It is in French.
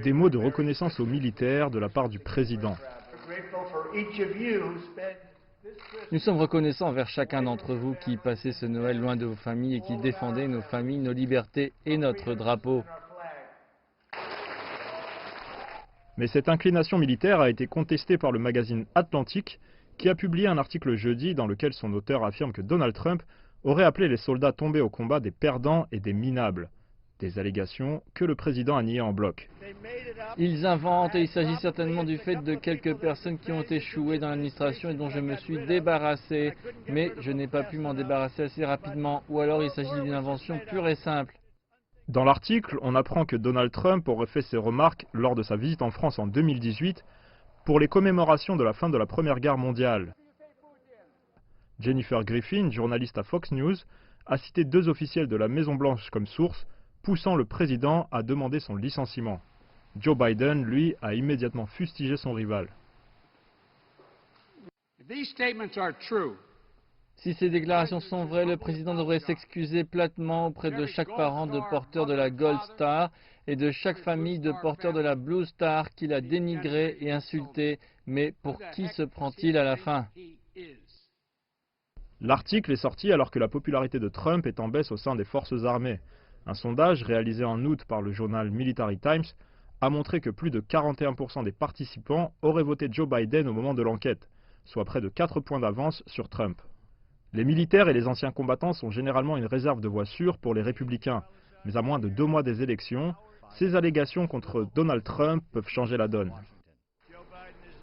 Des mots de reconnaissance aux militaires de la part du président. Nous sommes reconnaissants envers chacun d'entre vous qui passez ce Noël loin de vos familles et qui défendez nos familles, nos libertés et notre drapeau. Mais cette inclination militaire a été contestée par le magazine Atlantic, qui a publié un article jeudi dans lequel son auteur affirme que Donald Trump aurait appelé les soldats tombés au combat des perdants et des minables. Des allégations que le président a niées en bloc. Ils inventent et il s'agit certainement du fait de quelques personnes qui ont échoué dans l'administration et dont je me suis débarrassé. Mais je n'ai pas pu m'en débarrasser assez rapidement, ou alors il s'agit d'une invention pure et simple. Dans l'article, on apprend que Donald Trump aurait fait ces remarques lors de sa visite en France en 2018 pour les commémorations de la fin de la Première Guerre mondiale. Jennifer Griffin, journaliste à Fox News, a cité 2 officiels de la Maison-Blanche comme source, poussant le président à demander son licenciement. Joe Biden, lui, a immédiatement fustigé son rival. Si ces déclarations sont vraies, le président devrait s'excuser platement auprès de chaque parent de porteur de la Gold Star et de chaque famille de porteurs de la Blue Star qu'il a dénigré et insulté. Mais pour qui se prend-il à la fin? L'article est sorti alors que la popularité de Trump est en baisse au sein des forces armées. Un sondage réalisé en août par le journal Military Times a montré que plus de 41% des participants auraient voté Joe Biden au moment de l'enquête, soit près de 4 points d'avance sur Trump. Les militaires et les anciens combattants sont généralement une réserve de voix sûre pour les républicains, mais à moins de 2 mois des élections, ces allégations contre Donald Trump peuvent changer la donne.